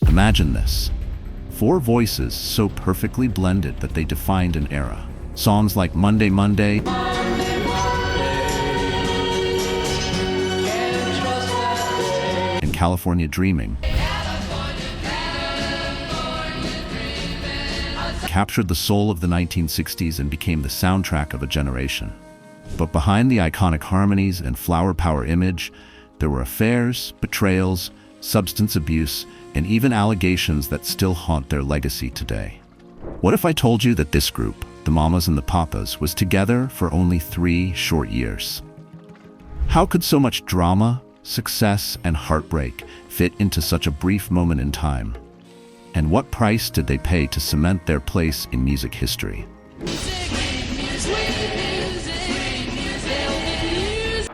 Imagine this. Four voices so perfectly blended that they defined an era. Songs like Monday, Monday, and California Dreaming captured the soul of the 1960s and became the soundtrack of a generation. But behind the iconic harmonies and flower power image, there were affairs, betrayals, substance abuse, and even allegations that still haunt their legacy today. What if I told you that this group, the Mamas and the Papas, was together for only 3 short years? How could so much drama, success, and heartbreak fit into such a brief moment in time? And what price did they pay to cement their place in music history?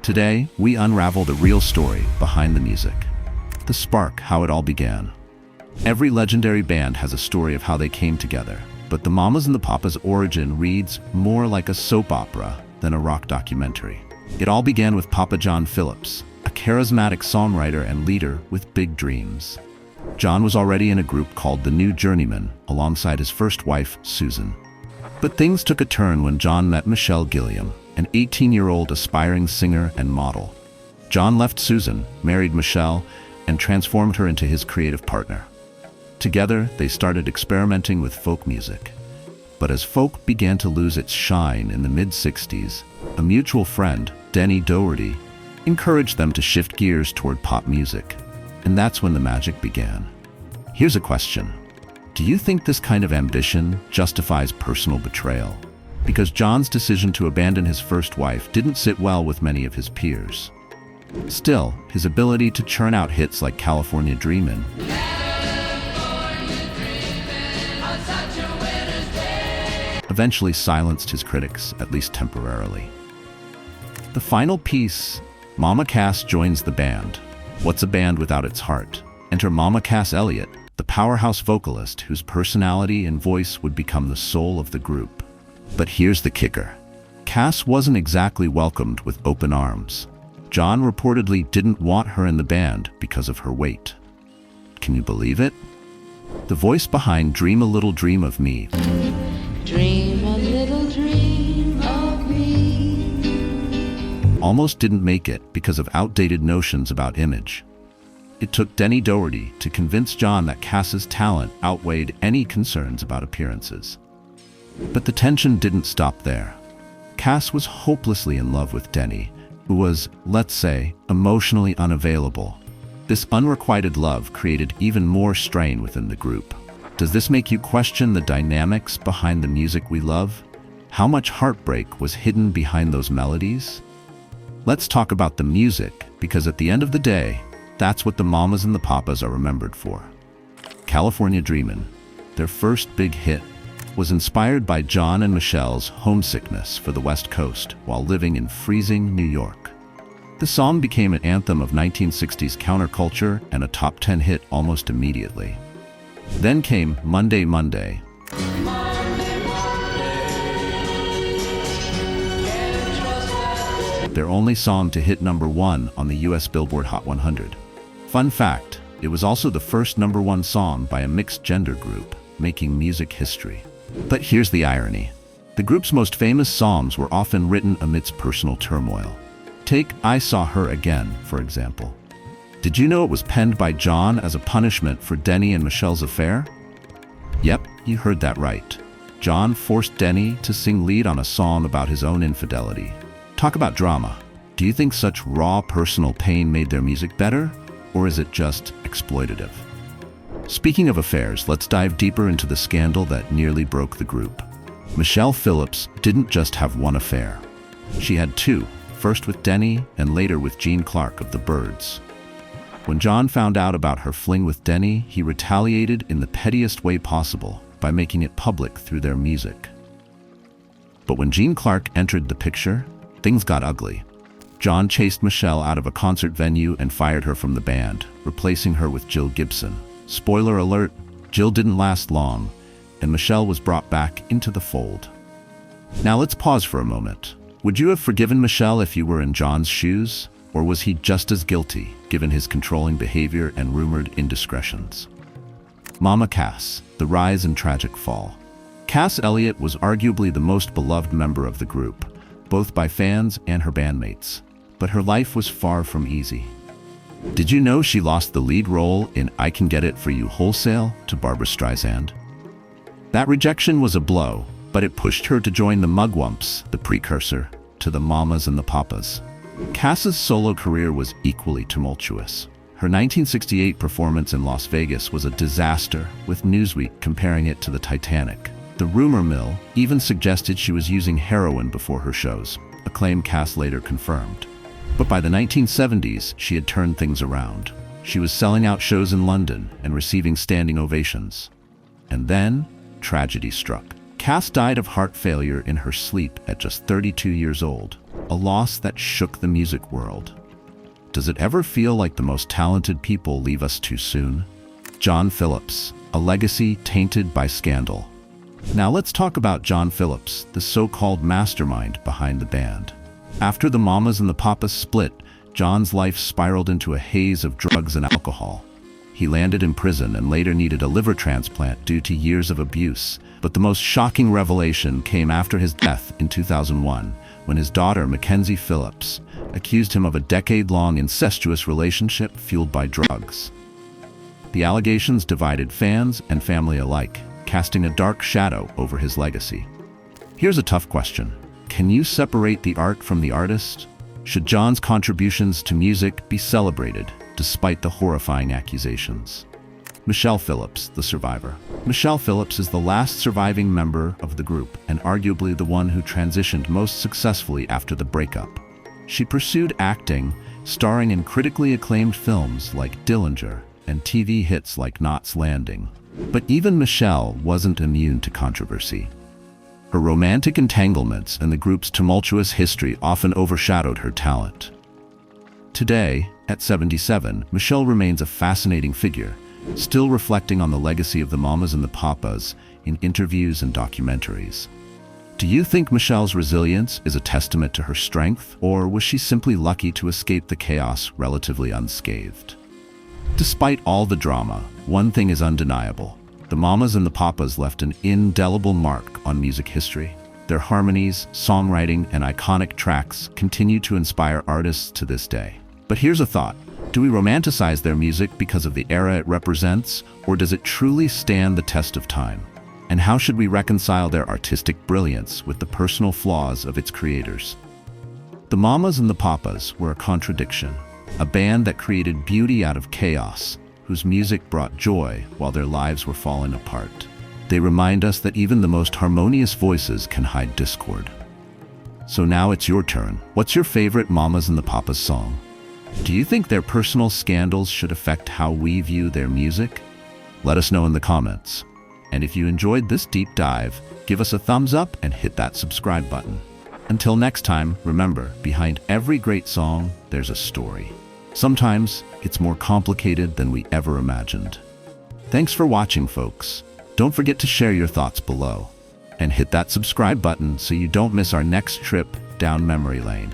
Today, we unravel the real story behind the music. The spark, how it all began. Every legendary band has a story of how they came together, but the Mamas and the Papas' origin reads more like a soap opera than a rock documentary. It all began with Papa John Phillips, a charismatic songwriter and leader with big dreams. John was already in a group called the New Journeyman alongside his first wife, Susan. But things took a turn when John met Michelle Gilliam, an 18-year-old aspiring singer and model. John left Susan, married Michelle, and transformed her into his creative partner. Together, they started experimenting with folk music. But as folk began to lose its shine in the mid-60s, a mutual friend, Denny Doherty, encouraged them to shift gears toward pop music. And that's when the magic began. Here's a question. Do you think this kind of ambition justifies personal betrayal? Because John's decision to abandon his first wife didn't sit well with many of his peers. Still, his ability to churn out hits like California Dreamin' eventually silenced his critics, at least temporarily. The final piece, Mama Cass joins the band. What's a band without its heart? Enter Mama Cass Elliot, the powerhouse vocalist whose personality and voice would become the soul of the group. But here's the kicker. Cass wasn't exactly welcomed with open arms. John reportedly didn't want her in the band because of her weight. Can you believe it? The voice behind Dream a Little Dream of Me Dream a little dream of me almost didn't make it because of outdated notions about image. It took Denny Doherty to convince John that Cass's talent outweighed any concerns about appearances. But the tension didn't stop there. Cass was hopelessly in love with Denny, who was, let's say, emotionally unavailable. This unrequited love created even more strain within the group. Does this make you question the dynamics behind the music we love? How much heartbreak was hidden behind those melodies? Let's talk about the music, because at the end of the day, that's what the Mamas and the Papas are remembered for. California Dreamin', their first big hit, was inspired by John and Michelle's homesickness for the West Coast while living in freezing New York. The song became an anthem of 1960s counterculture and a top 10 hit almost immediately. Then came Monday, Monday, their only song to hit #1 on the US Billboard Hot 100. Fun fact, it was also the first #1 song by a mixed-gender group, making music history. But here's the irony. The group's most famous songs were often written amidst personal turmoil. Take I Saw Her Again, for example. Did you know it was penned by John as a punishment for Denny and Michelle's affair? Yep, you heard that right. John forced Denny to sing lead on a song about his own infidelity. Talk about drama. Do you think such raw personal pain made their music better? Or is it just exploitative? Speaking of affairs, let's dive deeper into the scandal that nearly broke the group. Michelle Phillips didn't just have one affair. She had 2, first with Denny and later with Gene Clark of the Byrds. When John found out about her fling with Denny, he retaliated in the pettiest way possible by making it public through their music. But when Gene Clark entered the picture, things got ugly. John chased Michelle out of a concert venue and fired her from the band, replacing her with Jill Gibson. Spoiler alert, Jill didn't last long, and Michelle was brought back into the fold. Now let's pause for a moment. Would you have forgiven Michelle if you were in John's shoes? Or was he just as guilty, given his controlling behavior and rumored indiscretions? Mama Cass, the rise and tragic fall. Cass Elliot was arguably the most beloved member of the group, both by fans and her bandmates. But her life was far from easy. Did you know she lost the lead role in I Can Get It For You Wholesale to Barbra Streisand? That rejection was a blow, but it pushed her to join the Mugwumps, the precursor to the Mamas and the Papas. Cass's solo career was equally tumultuous. Her 1968 performance in Las Vegas was a disaster, with Newsweek comparing it to the Titanic. The rumor mill even suggested she was using heroin before her shows, a claim Cass later confirmed. But by the 1970s, she had turned things around. She was selling out shows in London and receiving standing ovations. And then, tragedy struck. Cass died of heart failure in her sleep at just 32 years old, a loss that shook the music world. Does it ever feel like the most talented people leave us too soon? John Phillips, a legacy tainted by scandal. Now let's talk about John Phillips, the so-called mastermind behind the band. After the Mamas and the Papas split, John's life spiraled into a haze of drugs and alcohol. He landed in prison and later needed a liver transplant due to years of abuse. But the most shocking revelation came after his death in 2001, when his daughter, Mackenzie Phillips, accused him of a decade-long incestuous relationship fueled by drugs. The allegations divided fans and family alike, casting a dark shadow over his legacy. Here's a tough question. Can you separate the art from the artist? Should John's contributions to music be celebrated, despite the horrifying accusations? Michelle Phillips, the survivor. Michelle Phillips is the last surviving member of the group and arguably the one who transitioned most successfully after the breakup. She pursued acting, starring in critically acclaimed films like Dillinger and TV hits like Knots Landing. But even Michelle wasn't immune to controversy. Her romantic entanglements and the group's tumultuous history often overshadowed her talent. Today, at 77, Michelle remains a fascinating figure, still reflecting on the legacy of the Mamas and the Papas in interviews and documentaries. Do you think Michelle's resilience is a testament to her strength, or was she simply lucky to escape the chaos relatively unscathed? Despite all the drama, one thing is undeniable. The Mamas and the Papas left an indelible mark on music history. Their harmonies, songwriting, and iconic tracks continue to inspire artists to this day. But here's a thought. Do we romanticize their music because of the era it represents, or does it truly stand the test of time? And how should we reconcile their artistic brilliance with the personal flaws of its creators? The Mamas and the Papas were a contradiction, a band that created beauty out of chaos, whose music brought joy while their lives were falling apart. They remind us that even the most harmonious voices can hide discord. So now it's your turn. What's your favorite Mamas and the Papas song? Do you think their personal scandals should affect how we view their music? Let us know in the comments. And if you enjoyed this deep dive, give us a thumbs up and hit that subscribe button. Until next time, remember, behind every great song, there's a story. Sometimes it's more complicated than we ever imagined. Thanks for watching, folks. Don't forget to share your thoughts below and hit that subscribe button so you don't miss our next trip down memory lane.